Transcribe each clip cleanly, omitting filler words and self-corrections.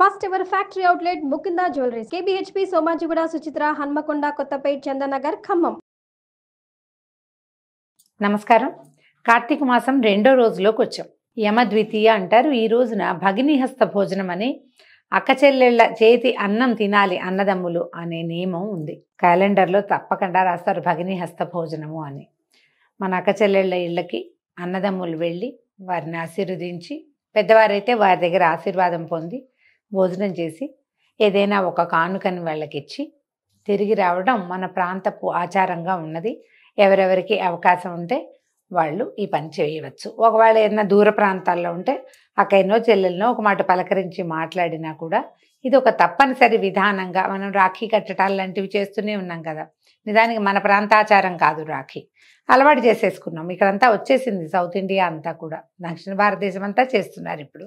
First ever factory outlet Mukunda jewelleries KBHP Somajiguda Suchitra Hanamkonda Kothapet Chandanagar Khammam. నమస్కారం. కార్తీక మాసం రెండో రోజులోకి వచ్చాం. యమద్వితీయ అంటారు. ఈ రోజున భగినీహస్త భోజనం అని అక్క చెల్లెళ్ళ చేతి అన్నం తినాలి అన్నదమ్ములు అనే నియమం ఉంది. క్యాలెండర్లో తప్పకుండా రాస్తారు భగినీహస్త భోజనము అని. మన అక్క చెల్లెళ్ళ ఇళ్ళకి అన్నదమ్ములు వెళ్ళి వారిని ఆశీర్వదించి, పెద్దవారైతే వారి దగ్గర ఆశీర్వాదం పొంది భోజనం చేసి ఏదైనా ఒక కానుకని వాళ్ళకిచ్చి తిరిగి రావడం మన ప్రాంతపు ఆచారంగా ఉన్నది. ఎవరెవరికి అవకాశం ఉంటే వాళ్ళు ఈ పని చేయవచ్చు. ఒకవేళ ఏదైనా దూర ప్రాంతాల్లో ఉంటే అక్కడనో చెల్లెలనో ఒక మాట పలకరించి మాట్లాడినా కూడా ఇది ఒక తప్పనిసరి విధానంగా మనం రాఖీ కట్టడాలు లాంటివి చేస్తూనే ఉన్నాం కదా. నిజానికి మన ప్రాంతాచారం కాదు రాఖీ, అలవాటు చేసేసుకున్నాం. ఇక్కడంతా వచ్చేసింది, సౌత్ ఇండియా అంతా కూడా, దక్షిణ భారతదేశం అంతా చేస్తున్నారు ఇప్పుడు.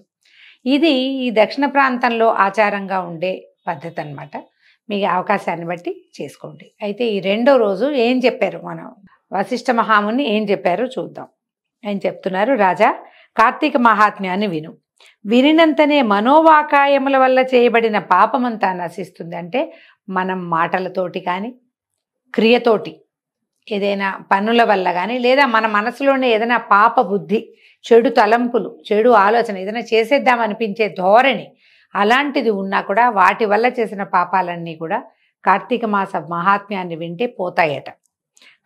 ఇది ఈ దక్షిణ ప్రాంతంలో ఆచారంగా ఉండే పద్ధతి అన్నమాట. మీ అవకాశాన్ని బట్టి చేసుకోండి. అయితే ఈ రెండో రోజు ఏం చెప్పారు, మనం వశిష్ఠ మహాముని ఏం చెప్పారో చూద్దాం. ఆయన చెప్తున్నారు, రాజా కార్తీక మహాత్మ్యాన్ని విను. వినినంతనే మనోవాకాయముల వల్ల చేయబడిన పాపమంతా నశిస్తుంది. అంటే మనం మాటలతోటి కానీ క్రియతోటి ఏదైనా పనుల వల్ల కానీ, లేదా మన మనసులోనే ఏదైనా పాప బుద్ధి, చెడు తలంపులు, చెడు ఆలోచన, ఏదైనా చేసేద్దామనిపించే ధోరణి అలాంటిది ఉన్నా కూడా వాటి వల్ల చేసిన పాపాలన్నీ కూడా కార్తీక మాస మహాత్మ్యాన్ని వింటే పోతాయట.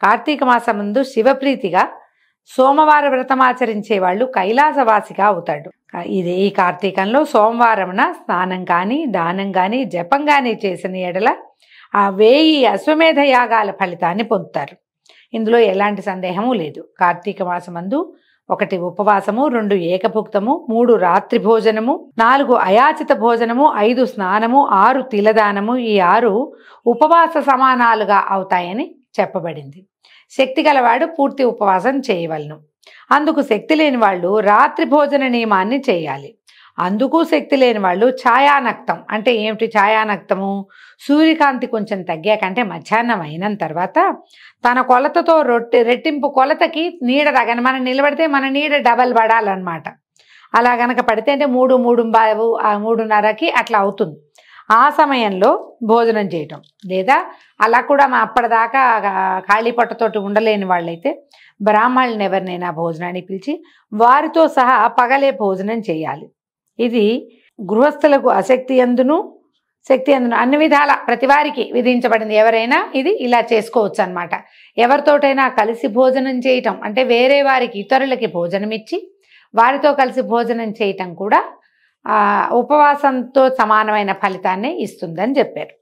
కార్తీక మాసం ముందు శివప్రీతిగా సోమవార వ్రతమాచరించే వాళ్ళు కైలాసవాసిగా అవుతాడు. ఈ కార్తీకంలో సోమవారమున స్నానం కానీ దానం కానీ జపం కానీ చేసిన ఎడల ఆ 1000 అశ్వమేధ యాగాల ఫలితాన్ని పొందుతారు. ఇందులో ఎలాంటి సందేహము లేదు. కార్తీక మాసమందు 1 ఉపవాసము, 2 ఏకభుక్తము, 3 రాత్రి భోజనము, 4 అయాచిత భోజనము, 5 స్నానము, 6 తిలదానము, ఈ 6 ఉపవాస సమానాలుగా అవుతాయని చెప్పబడింది. శక్తి గలవాడు పూర్తి ఉపవాసం చేయవలను. అందుకు శక్తి లేని వాళ్ళు రాత్రి భోజన నియమాన్ని చేయాలి. అందుకు శక్తి లేని వాళ్ళు ఛాయానక్తం అంటే ఏమిటి? ఛాయానక్తము సూర్యకాంతి కొంచెం తగ్గాక, అంటే మధ్యాహ్నం అయిన తర్వాత తన కొలతతో రెట్టింపు కొలతకి నీడ తగని, మనం నిలబడితే మన నీడ డబల్ పడాలన్నమాట. అలా గనక పడితే అంటే 3, 3:30కి అట్లా అవుతుంది. ఆ సమయంలో భోజనం చేయటం, లేదా అలా కూడా అప్పటిదాకా ఖాళీ పొట్టతోటి ఉండలేని వాళ్ళైతే బ్రాహ్మణులను ఎవరినైనా భోజనాన్ని పిలిచి వారితో సహా పగలే భోజనం చేయాలి. ఇది గృహస్థులకు శక్తి అందును అన్ని విధాల ప్రతి వారికి విధించబడింది. ఎవరైనా ఇది ఇలా చేసుకోవచ్చు అన్నమాట. ఎవరితోటైనా కలిసి భోజనం చేయటం అంటే వేరే వారికి, ఇతరులకి భోజనం ఇచ్చి వారితో కలిసి భోజనం చేయటం కూడా ఉపవాసంతో సమానమైన ఫలితాన్ని ఇస్తుందని చెప్పారు.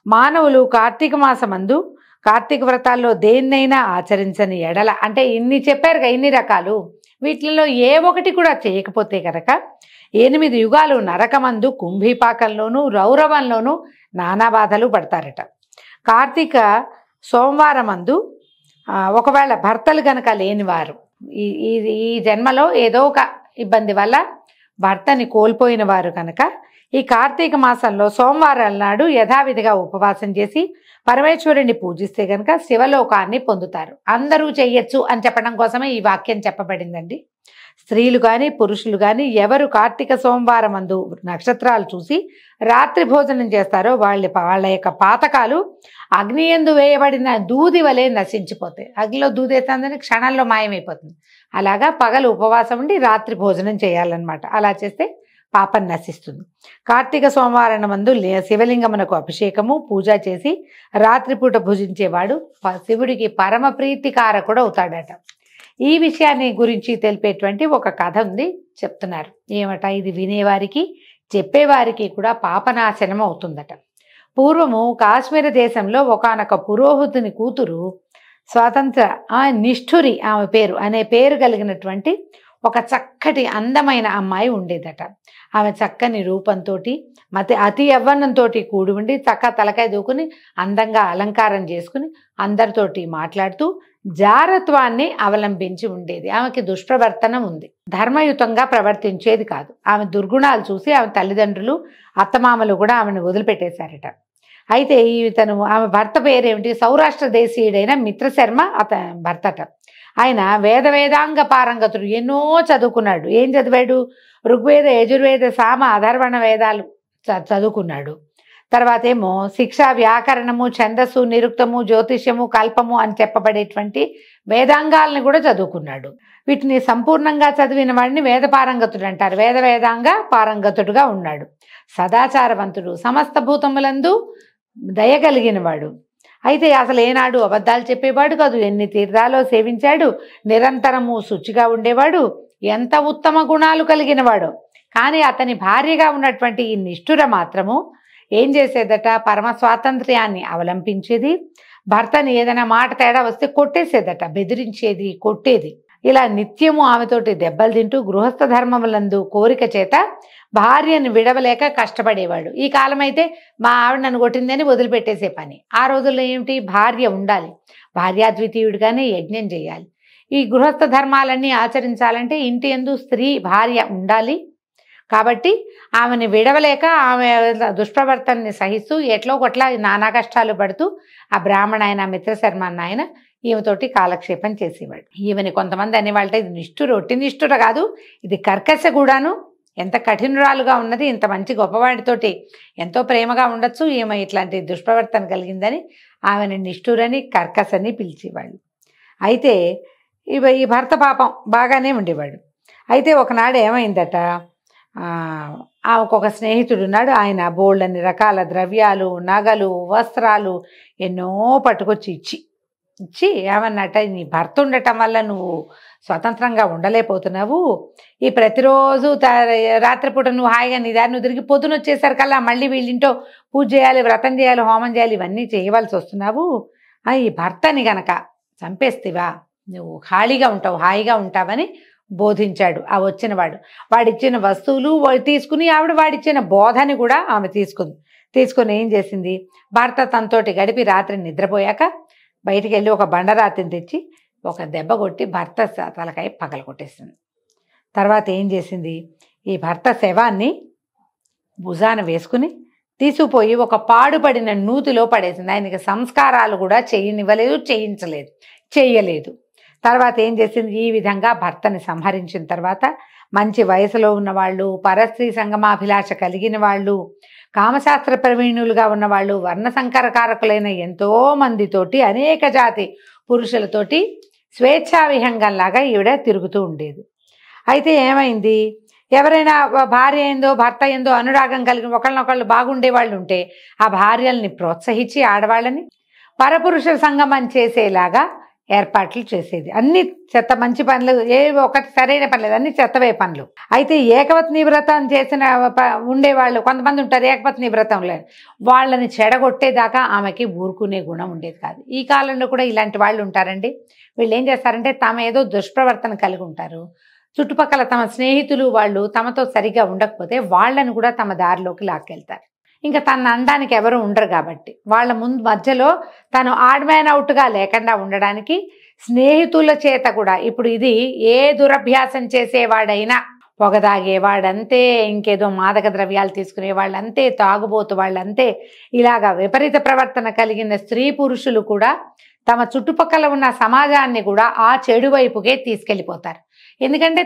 మానవులు కార్తీక మాసమందు కార్తీక వ్రతాల్లో దేన్నైనా ఆచరించని ఎడల, అంటే ఇన్ని చెప్పారుగా, ఇన్ని రకాలు, వీటిల్లో ఏ ఒకటి కూడా చేయకపోతే కనుక 8 యుగాలు నరకమందు, కుంభీపాకంలోనూ, రౌరవంలోనూ నానా బాధలు పడతారట. కార్తీక సోమవారమందు ఒకవేళ భర్తలు గనక లేనివారు, ఈ జన్మలో ఏదో ఒక ఇబ్బంది వల్ల భర్తని కోల్పోయిన వారు కనుక ఈ కార్తీక మాసంలో సోమవారాల నాడు యథావిధిగా ఉపవాసం చేసి పరమేశ్వరుని పూజిస్తే కనుక శివలోకాన్ని పొందుతారు. అందరూ చెయ్యొచ్చు అని చెప్పడం కోసమే ఈ వాక్యం చెప్పబడిందండి. స్త్రీలు కానీ పురుషులు కానీ ఎవరు కార్తీక సోమవారం అందు నక్షత్రాలు చూసి రాత్రి భోజనం చేస్తారో వాళ్ళ యొక్క పాతకాలు అగ్ని యందు వేయబడిన దూది వలె నశించిపోతాయి. అగ్నిలో దూది వేస్తుందని క్షణంలో మాయమైపోతుంది. అలాగా పగలు ఉపవాసం ఉండి రాత్రి భోజనం చేయాలన్నమాట. అలా చేస్తే పాపం నశిస్తుంది. కార్తీక సోమవారం మందు శివలింగమునకు అభిషేకము పూజ చేసి రాత్రిపూట భుజించేవాడు శివుడికి పరమ ప్రీతికారకుడు అవుతాడట. ఈ విషయాన్ని గురించి తెలిపేటువంటి ఒక కథ ఉంది, చెప్తున్నారు. ఏమట? ఇది వినేవారికి చెప్పేవారికి కూడా పాపనాశనం అవుతుందట. పూర్వము కాశ్మీర దేశంలో ఒకానొక పురోహితుని కూతురు స్వాతంత్ర నిష్ఠురి అనే పేరు కలిగినటువంటి ఒక చక్కటి అందమైన అమ్మాయి ఉండేదట. ఆమె చక్కని రూపంతో అతి యవ్వనంతో కూడి ఉండి తలకాయ దూకుని అందంగా అలంకారం చేసుకుని అందరితోటి మాట్లాడుతూ జారత్వాన్ని అవలంబించి ఉండేది. ఆమెకి దుష్ప్రవర్తనం ఉంది, ధర్మయుతంగా ప్రవర్తించేది కాదు. ఆమె దుర్గుణాలు చూసి ఆమె తల్లిదండ్రులు, అత్తమామలు కూడా ఆమెను వదిలిపెట్టేశారట. అయితే ఆమె భర్త పేరేమిటి? సౌరాష్ట్ర దేశీయుడైన మిత్రశర్మ భర్తట. ఆయన వేదాంగ పారంగతుడు, ఎన్నో చదువుకున్నాడు. ఏం చదివాడు? ఋగ్వేద, యజుర్వేద, సామ, అధర్వణ వేదాలు చదువుకున్నాడు. తర్వాత ఏమో శిక్ష, వ్యాకరణము, ఛందస్సు, నిరుక్తము, జ్యోతిష్యము, కల్పము అని చెప్పబడేటువంటి వేదాంగాలను కూడా చదువుకున్నాడు. వీటిని సంపూర్ణంగా చదివిన వాడిని వేద పారంగతుడు అంటారు. వేదాంగ పారంగతుడుగా ఉన్నాడు. సదాచారవంతుడు, సమస్త భూతములందు దయగలిగిన వాడు. అయితే అసలు ఏనాడు అబద్ధాలు చెప్పేవాడు కాదు. ఎన్ని తీర్థాలో సేవించాడు. నిరంతరము శుచిగా ఉండేవాడు. ఎంత ఉత్తమ గుణాలు కలిగిన వాడు. కానీ అతని భార్యగా ఉన్నటువంటి ఈ నిష్ఠుర మాత్రము ఏం చేసేదట, పరమ స్వాతంత్ర్యాన్ని అవలంబించేది. భర్తని ఏదైనా మాట తేడా వస్తే కొట్టేసేదట, బెదిరించేది, కొట్టేది. ఇలా నిత్యము ఆమెతోటి దెబ్బలు తింటూ గృహస్థ ధర్మములందు కోరిక చేత భార్యను విడవలేక కష్టపడేవాడు. ఈ కాలం అయితే మా ఆవిడ నన్ను కొట్టిందని వదిలిపెట్టేసే పని. ఆ రోజుల్లో ఏమిటి, భార్య ఉండాలి, భార్యాద్వితీయుడిగానే యజ్ఞం చేయాలి. ఈ గృహస్థ ధర్మాలన్నీ ఆచరించాలంటే ఇంటి యందు స్త్రీ భార్య ఉండాలి. కాబట్టి ఆమెను విడవలేక ఆమె దుష్ప్రవర్తనని సహిస్తూ ఎట్లో కొట్లా నానా కష్టాలు పడుతూ ఆ బ్రాహ్మణ ఆయన, మిత్రశర్మ అన్న ఆయన ఈమెతోటి కాలక్షేపం చేసేవాడు. ఈమెని కొంతమంది అనేవాళ్ళ ఇది నిష్ఠుర, ఒట్టి నిష్ఠుర కాదు, ఇది కర్కశ కూడాను. ఎంత కఠినురాలుగా ఉన్నది, ఇంత మంచి గొప్పవాడితోటి ఎంతో ప్రేమగా ఉండొచ్చు, ఈమె ఇట్లాంటి దుష్ప్రవర్తన కలిగిందని ఆమెను నిష్ఠురని, కర్కశని పిలిచేవాళ్ళు. అయితే ఈ భర్త పాపం బాగానే ఉండేవాడు. అయితే ఒకనాడు ఏమైందట, ఆమెకు ఒక స్నేహితుడు ఉన్నాడు. ఆయన బోళ్ళని రకాల ద్రవ్యాలు, నగలు, వస్త్రాలు ఎన్నో పట్టుకొచ్చి ఇచ్చి ఏమన్నట, నీ భర్త ఉండటం వల్ల నువ్వు స్వతంత్రంగా ఉండలేకపోతున్నావు. ఈ ప్రతిరోజు రాత్రిపూట నువ్వు హాయిగా నీ దారి నువ్వు తిరిగి పొద్దున వచ్చేసరికల్లా మళ్ళీ వీళ్ళింటో పూజ చేయాలి, వ్రతం చేయాలి, హోమం చేయాలి, ఇవన్నీ చేయవలసి వస్తున్నావు. ఈ భర్తని గనక చంపేస్తేవా నువ్వు ఖాళీగా ఉంటావు, హాయిగా ఉంటావని బోధించాడు ఆ వచ్చినవాడు. వాడిచ్చిన వస్తువులు తీసుకుని ఆవిడ వాడిచ్చిన బోధని కూడా ఆమె తీసుకొని ఏం చేసింది, భర్త తనతోటి గడిపి రాత్రి నిద్రపోయాక బయటికి వెళ్ళి ఒక బండరాతిని తెచ్చి ఒక దెబ్బ కొట్టి భర్త తలకాయ పగల కొట్టేసింది. తర్వాత ఏం చేసింది, ఈ భర్త శవాన్ని భుజాన వేసుకుని తీసుకుపోయి ఒక పాడుపడిన నూతిలో పడేసింది. ఆయనకి సంస్కారాలు కూడా చేయలేదు. తర్వాత ఏం చేసింది, ఈ విధంగా భర్తని సంహరించిన తర్వాత మంచి వయసులో ఉన్నవాళ్ళు, పరస్త్రీ సంగమాభిలాష కలిగిన వాళ్ళు, కామశాస్త్ర ప్రవీణులుగా ఉన్నవాళ్ళు, వర్ణసంకరకారకులైన ఎంతో మందితోటి, అనేక జాతి పురుషులతోటి స్వేచ్ఛావిహంగంలాగా ఈవిడ తిరుగుతూ ఉండేది. అయితే ఏమైంది, ఎవరైనా భార్య ఏందో భర్త ఏందో అనురాగం కలిగిన ఒకళ్ళనొకళ్ళు బాగుండే వాళ్ళు ఉంటే ఆ భార్యల్ని ప్రోత్సహించి ఆడవాళ్ళని పరపురుష సంగమం చేసేలాగా ఏర్పాట్లు చేసేది. అన్ని చెత్త మంచి పనులు, ఏ ఒకటి సరైన పని లేదు, అన్ని చెత్తవే పనులు. అయితే ఏకపత్ని వ్రతం చేసిన ఉండేవాళ్ళు కొంతమంది ఉంటారు, ఏకపత్ని వ్రతంలో వాళ్ళని చెడగొట్టేదాకా ఆమెకి ఊరుకునే గుణం ఉండేది కాదు. ఈ కాలంలో కూడా ఇలాంటి వాళ్ళు ఉంటారండి. వీళ్ళు ఏం చేస్తారంటే తమ ఏదో దుష్ప్రవర్తన కలిగి ఉంటారు, చుట్టుపక్కల తమ స్నేహితులు వాళ్ళు తమతో సరిగా ఉండకపోతే వాళ్ళని కూడా తమ దారిలోకి లాక్కెళ్తారు. ఇంకా తను అనడానికి ఎవరు ఉండరు కాబట్టి వాళ్ళ మధ్యలో తను ఆడ్ మ్యాన్ అవుట్గా లేకుండా ఉండడానికి స్నేహితుల చేత కూడా, ఇప్పుడు ఇది ఏ దురభ్యాసం చేసేవాడైనా, పొగ తాగేవాడంతే, ఇంకేదో మాదక ద్రవ్యాలు తీసుకునే వాళ్ళంతే, తాగుబోతు వాళ్ళంతే, ఇలాగా విపరీత ప్రవర్తన కలిగిన స్త్రీ పురుషులు కూడా తమ చుట్టుపక్కల ఉన్న సమాజాన్ని కూడా ఆ చెడు వైపుకే తీసుకెళ్ళిపోతారు. ఎందుకంటే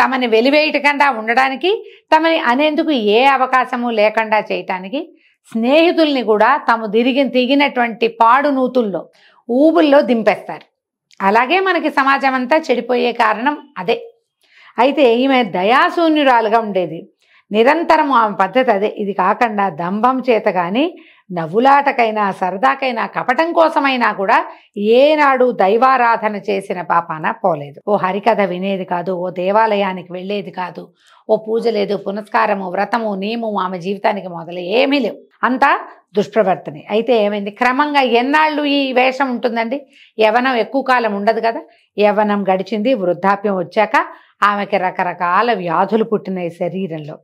తమని వెలివేయటకుండా ఉండడానికి, తమని అనేందుకు ఏ అవకాశము లేకుండా చేయటానికి స్నేహితుల్ని కూడా తాము దిగినటువంటి పాడు నూతుల్లో, ఊబుల్లో దింపేస్తారు. అలాగే మనకి సమాజం అంతా చెడిపోయే కారణం అదే. అయితే ఈమె దయాశూన్యురాలుగా ఉండేది. నిరంతరం ఆమె పద్ధతి అదే. ఇది కాకుండా దంభం చేత కానీ, నవ్వులాటకైనా, సరదాకైనా, కపటం కోసమైనా కూడా ఏనాడు దైవారాధన చేసిన పాపాన పోలేదు. ఓ హరికథ వినేది కాదు, ఓ దేవాలయానికి వెళ్ళేది కాదు, ఓ పూజ లేదు, పునస్కారము, వ్రతము, నియమము ఆమె జీవితానికి మొదలు ఏమీ లేవు. అంతా దుష్ప్రవర్తనే. అయితే ఏమైంది, క్రమంగా ఎన్నాళ్ళు ఈ వేషం ఉంటుందండి, యవ్వనం ఎక్కువ కాలం ఉండదు కదా. యవ్వనం గడిచింది, వృద్ధాప్యం వచ్చాక ఆమెకి రకరకాల వ్యాధులు పుట్టినాయి శరీరంలో.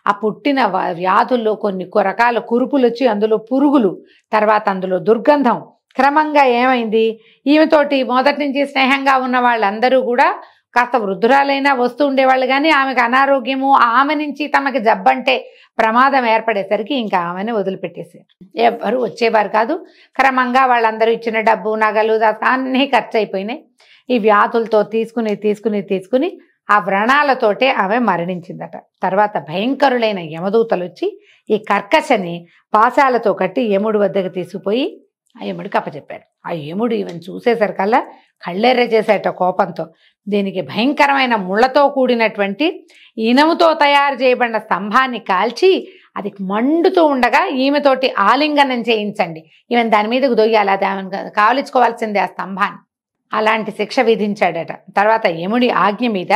ఆ పుట్టిన వ్యాధుల్లో కొన్ని రకాల కురుపులు వచ్చి అందులో పురుగులు, తర్వాత అందులో దుర్గంధం. క్రమంగా ఏమైంది, ఈమెతోటి మొదటి నుంచి స్నేహంగా ఉన్న వాళ్ళందరూ కూడా కాస్త వృద్ధురాలైనా వస్తూ ఉండేవాళ్ళు, కానీ ఆమెకు అనారోగ్యము, ఆమె నుంచి తమకి జబ్బంటే ప్రమాదం ఏర్పడేసరికి ఇంకా ఆమెను వదిలిపెట్టేశారు. ఎవ్వరు వచ్చేవారు కాదు. క్రమంగా వాళ్ళందరూ ఇచ్చిన డబ్బు, నగలు అన్నీ ఖర్చు అయిపోయినాయి. ఈ వ్యాధులతో తీసుకుని ఆ వ్రణాలతోటే ఆమె మరణించిందట. తర్వాత భయంకరులైన యమదూతలు వచ్చి ఈ కర్కశని పాశాలతో కట్టి యముడి వద్దకు తీసుకుపోయి ఆ యముడికి అప్పచెప్పాడు. ఆ యముడు ఈవెన్ చూసేసరికల్లా కళ్ళెర్ర చేసేట కోపంతో దీనికి భయంకరమైన ముళ్ళతో కూడినటువంటి ఇనుముతో తయారు చేయబడిన స్తంభాన్ని కాల్చి అది మండుతూ ఉండగా ఈమెతోటి ఆలింగనం చేయించండి, ఈవెన్ దాని మీదకు దొయ్యాలి, అది ఆమెను కావలించుకోవాల్సిందే ఆ స్తంభాన్ని. అలాంటి శిక్ష విధించాడట. తర్వాత యముడి ఆజ్ఞ మీద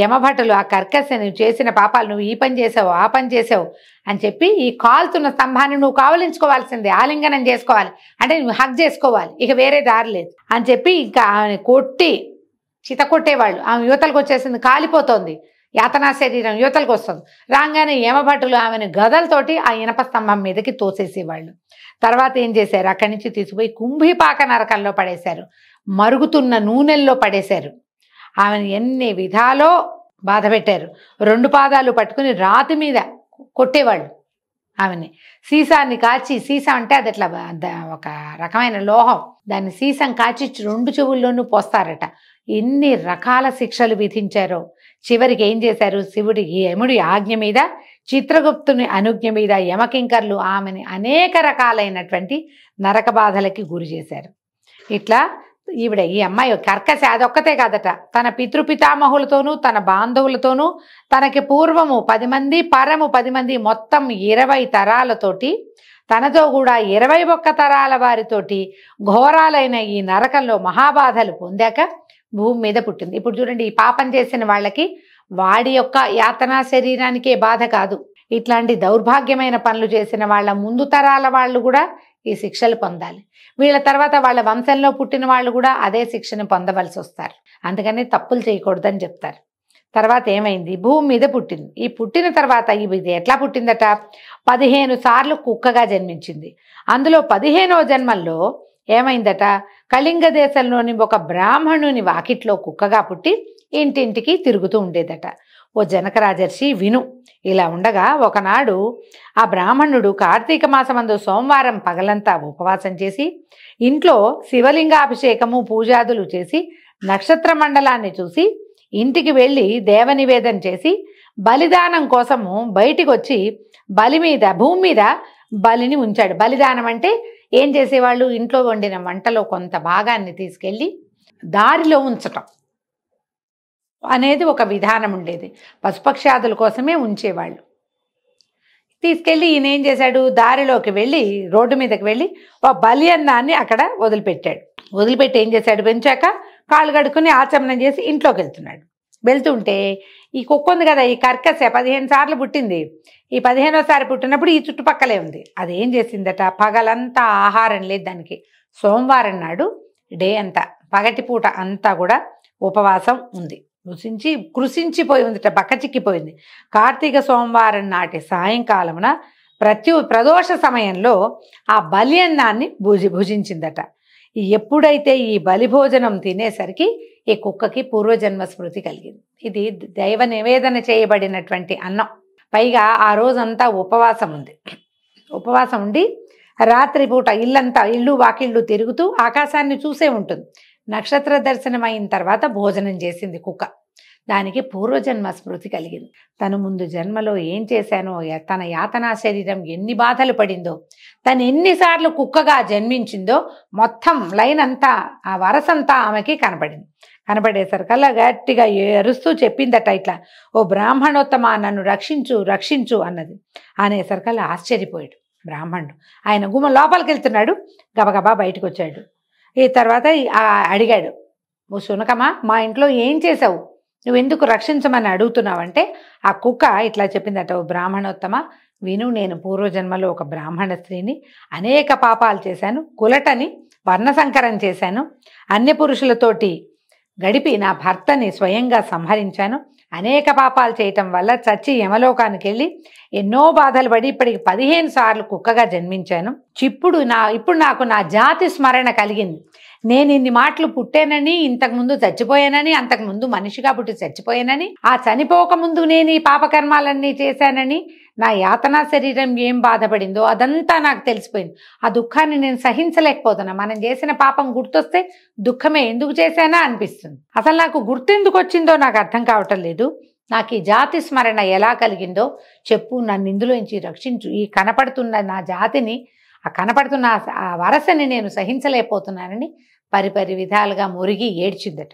యమభటులు ఆ కర్కశని చేసిన పాపాలు, నువ్వు ఈ పని చేసావు ఆ పని చేసావు అని చెప్పి ఈ కాలుతున్న స్తంభాన్ని నువ్వు కావలించుకోవాల్సిందే, ఆలింగనం చేసుకోవాలి, అంటే నువ్వు హగ్ చేసుకోవాలి, ఇక వేరే దారి లేదు అని చెప్పి ఇంకా ఆమె కొట్టి చిత కొట్టేవాళ్ళు. ఆమె యువతలకు వచ్చేసింది, కాలిపోతోంది, యాతనా శరీరం యువతలకు వస్తుంది. రాగానే యమభటులు ఆమెను గదలతోటి ఆ ఇనప స్తంభం మీదకి తోసేసేవాళ్ళు. తర్వాత ఏం చేశారు, అక్కడి నుంచి తీసుకుపోయి కుంభీపాక నరకంలో పడేశారు, మరుగుతున్న నూనెల్లో పడేశారు. ఆమెను ఎన్ని విధాలో బాధ పెట్టారు. 2 పాదాలు పట్టుకుని రాతి మీద కొట్టేవాళ్ళు ఆమెని. సీసాన్ని కాచి, సీసా అంటే అది అట్లా ఒక రకమైన లోహం, దాన్ని సీసం కాచి 2 చెవుల్లోనూ పోస్తారట. ఎన్ని రకాల శిక్షలు విధించారో. చివరికి ఏం చేశారు, శివుడి యముడి ఆజ్ఞ మీద, చిత్రగుప్తుని అనుజ్ఞ మీద యమకింకర్లు ఆమెని అనేక రకాలైనటువంటి నరక బాధలకి గురి చేశారు. ఇట్లా ఈవిడ ఈ అమ్మాయి కర్కశ అదొక్కతే కాదట, తన పితృపితామహులతోనూ తన బాంధవులతోనూ తనకి పూర్వము 10 మంది పరము 10 మంది మొత్తం 20 తరాలతోటి తనతో కూడా 21 తరాల వారితోటి ఘోరాలైన ఈ నరకంలో మహాబాధలు పొందాక భూమి మీద పుట్టింది. ఇప్పుడు చూడండి, ఈ పాపం చేసిన వాళ్ళకి వాడి యొక్క యాతనా శరీరానికే బాధ కాదు, ఇట్లాంటి దౌర్భాగ్యమైన పనులు చేసిన వాళ్ళ ముందు తరాల వాళ్ళు కూడా ఈ శిక్షలు పొందాలి. వీళ్ళ తర్వాత వాళ్ళ వంశంలో పుట్టిన వాళ్ళు కూడా అదే శిక్షను పొందవలసి వస్తారు. అందుకని తప్పులు చేయకూడదని చెప్తారు. తర్వాత ఏమైంది, భూమి మీద పుట్టింది. ఈ పుట్టిన తర్వాత ఇది ఎట్లా పుట్టిందట, 15 సార్లు కుక్కగా జన్మించింది. అందులో 15వ జన్మల్లో ఏమైందట, కళింగ దేశంలోని ఒక బ్రాహ్మణుని వాకిట్లో కుక్కగా పుట్టి ఇంటింటికి తిరుగుతూ ఉండేదట. ఓ జనక రాజర్షి విను. ఇలా ఉండగా ఒకనాడు ఆ బ్రాహ్మణుడు కార్తీక మాసమందు సోమవారం పగలంతా ఉపవాసం చేసి ఇంట్లో శివలింగాభిషేకము పూజాదులు చేసి నక్షత్ర మండలాన్ని చూసి ఇంటికి వెళ్ళి దేవనివేదన చేసి బలిదానం కోసము బయటికి వచ్చి భూమి మీద బలిని ఉంచాడు. బలిదానం అంటే ఏం చేసేవాళ్ళు, ఇంట్లో వండిన వంటలో కొంత భాగాన్ని తీసుకెళ్ళి దారిలో ఉంచటం అనేది ఒక విధానం ఉండేది. పశుపక్ష్యాదుల కోసమే ఉంచేవాళ్ళు. తీసుకెళ్ళి ఈయన ఏం చేశాడు, దారిలోకి వెళ్ళి రోడ్డు మీదకి వెళ్ళి ఒక బలి అన్నాన్ని అక్కడ వదిలిపెట్టాడు. వదిలిపెట్టి ఏం చేశాడు, పెంచాక కాళ్ళు కడుక్కుని ఆచమనం చేసి ఇంట్లోకి వెళ్తున్నాడు. వెళ్తుంటే ఈ కుక్క ఉంది కదా, ఈ కర్కశ 15 సార్లు పుట్టింది. ఈ 15వసారి పుట్టినప్పుడు ఈ చుట్టుపక్కలే ఉంది. అది ఏం చేసిందట, పగలంతా ఆహారం లేదు దానికి. సోమవారం నాడు డే అంతా పగటిపూట అంతా కూడా ఉపవాసం ఉంది. కృషించిపోయి ఉందిట, బక్కచిక్కిపోయింది. కార్తీక సోమవారం నాటి సాయంకాలమున ప్రదోష సమయంలో ఆ బలి అన్నాన్ని భుజించిందట. ఎప్పుడైతే ఈ బలి భోజనం తినేసరికి ఈ కుక్కకి పూర్వజన్మ స్మృతి కలిగింది. ఇది దైవ నివేదన చేయబడినటువంటి అన్నం. పైగా ఆ రోజంతా ఉపవాసం ఉంది. ఉపవాసం ఉండి రాత్రిపూట ఇల్లు వాకిళ్ళు తిరుగుతూ ఆకాశాన్ని చూసే ఉంటుంది. నక్షత్ర దర్శనం అయిన తర్వాత భోజనం చేసింది కుక్క. దానికి పూర్వజన్మ స్మృతి కలిగింది. తను ముందు జన్మలో ఏం చేశానో, తన యాతనా శరీరం ఎన్ని బాధలు పడిందో, తను ఎన్నిసార్లు కుక్కగా జన్మించిందో మొత్తం లైన్ అంతా, ఆ వరసంతా ఆమెకి కనపడింది. కనపడేసరికల్లా గట్టిగా ఎరుస్తూ చెప్పిందట ఇట్లా, ఓ బ్రాహ్మణోత్తమ నన్ను రక్షించు రక్షించు అన్నది. అనేసరికల్లా ఆశ్చర్యపోయాడు బ్రాహ్మణుడు. ఆయన గుమ్మ లోపలికి వెళ్తున్నాడు, గబగబా బయటకు వచ్చాడు. ఈ తర్వాత అడిగాడు, ఓ శునకమా, మా ఇంట్లో ఏం చేసావు, నువ్వెందుకు రక్షించమని అడుగుతున్నావంటే ఆ కుక్క ఇట్లా చెప్పిందట, ఓ బ్రాహ్మణోత్తమ విను, నేను పూర్వజన్మలో ఒక బ్రాహ్మణ స్త్రీని, అనేక పాపాలు చేశాను, కులటని వర్ణసంకరం చేశాను, అన్య పురుషులతోటి గడిపి నా భర్తని స్వయంగా సంహరించాను, అనేక పాపాలు చేయటం వల్ల చచ్చి యమలోకానికి వెళ్ళి ఎన్నో బాధలు పడి ఇప్పటికి 15 సార్లు కుక్కగా జన్మించాను. ఇప్పుడు నాకు నా జాతి స్మరణ కలిగింది. నేను ఇన్ని మాటలు పుట్టానని, ఇంతకుముందు చచ్చిపోయానని, అంతకుముందు మనిషిగా పుట్టి చచ్చిపోయానని, ఆ చనిపోక ముందు నేను ఈ పాపకర్మాలన్నీ చేశానని నా యాతనా శరీరం ఏం బాధపడిందో అదంతా నాకు తెలిసిపోయింది. ఆ దుఃఖాన్ని నేను సహించలేకపోతున్నా. మనం చేసిన పాపం గుర్తొస్తే దుఃఖమే, ఎందుకు చేశానా అనిపిస్తుంది. అసలు నాకు గుర్తెందుకు వచ్చిందో నాకు అర్థం కావటం లేదు. నాకు ఈ జాతి స్మరణ ఎలా కలిగిందో చెప్పు, నన్ను ఇందులోంచి రక్షించు. ఈ కనపడుతున్న నా జాతిని, ఆ కనపడుతున్న ఆ వరసని నేను సహించలేకపోతున్నానని పరిపరి విధాలుగా మురిగి ఏడ్చిందట.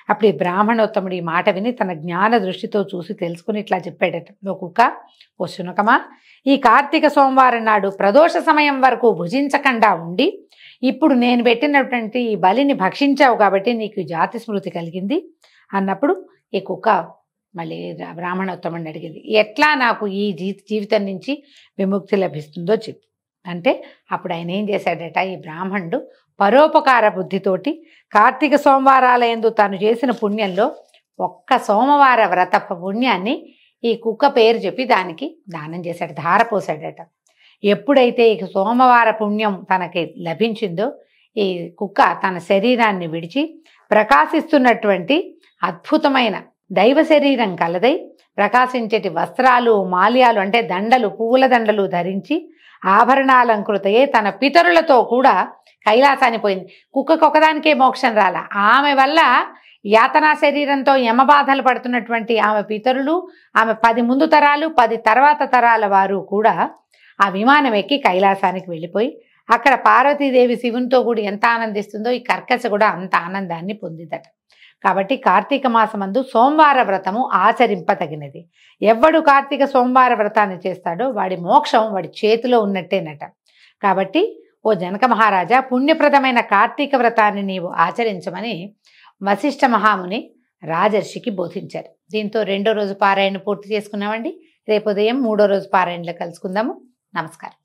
అప్పుడు ఈ బ్రాహ్మణోత్తముడు ఈ మాట విని తన జ్ఞాన దృష్టితో చూసి తెలుసుకుని ఇట్లా చెప్పాడట, ఓ కుక్క, ఓ శునకమా, ఈ కార్తీక సోమవారం నాడు ప్రదోష సమయం వరకు భుజించకుండా ఉండి ఇప్పుడు నేను పెట్టినటువంటి ఈ బలిని భక్షించావు కాబట్టి నీకు జాతి స్మృతి కలిగింది అన్నప్పుడు ఈ కుక్క మళ్ళీ బ్రాహ్మణోత్తముడిని అడిగింది, ఎట్లా నాకు ఈ జీవితం నుంచి విముక్తి లభిస్తుందో చెప్పు అంటే అప్పుడు ఆయన ఏం చేశాడట, ఈ బ్రాహ్మణుడు పరోపకార బుద్ధితోటి కార్తీక సోమవారాల యందు తాను చేసిన పుణ్యంలో ఒక్క సోమవార వ్రత పుణ్యాన్ని ఈ కుక్క పేరు చెప్పి దానికి దానం చేశాడు, ధారపోసాడట. ఎప్పుడైతే ఈ సోమవార పుణ్యం తనకి లభించిందో ఈ కుక్క తన శరీరాన్ని విడిచి ప్రకాశిస్తున్నటువంటి అద్భుతమైన దైవ శరీరం కలదై ప్రకాశించేటి వస్త్రాలు, మాల్యాలు అంటే దండలు, పువ్వుల దండలు ధరించి ఆభరణాలంకృతయే తన పితరులతో కూడా కైలాసాన్ని పోయింది. కుక్కకు ఒకదానికే మోక్షం రాల, ఆమె వల్ల యాతనా శరీరంతో యమబాధలు పడుతున్నటువంటి ఆమె పితరులు, ఆమె 10 ముందు తరాలు 10 తర్వాత తరాల వారు కూడా ఆ విమానం ఎక్కి కైలాసానికి వెళ్ళిపోయి అక్కడ పార్వతీదేవి శివునితో కూడా ఎంత ఆనందిస్తుందో ఈ కర్కశ కూడా అంత ఆనందాన్ని పొందిదట. కాబట్టి కార్తీక మాసమందు సోమవార వ్రతము ఆచరింపతగినది. ఎవడు కార్తీక సోమవార వ్రతాన్ని చేస్తాడో వాడి మోక్షం వాడి చేతిలో ఉన్నట్టేనట. కాబట్టి ఓ జనక మహారాజా, పుణ్యప్రదమైన కార్తీక వ్రతాన్ని నీవు ఆచరించమని వశిష్ఠ మహాముని రాజర్షికి బోధించారు. దీంతో 2వ రోజు పారాయణ పూర్తి చేసుకున్నామండి. రేపు ఉదయం 3వ రోజు పారాయణలో కలుసుకుందాము. నమస్కారం.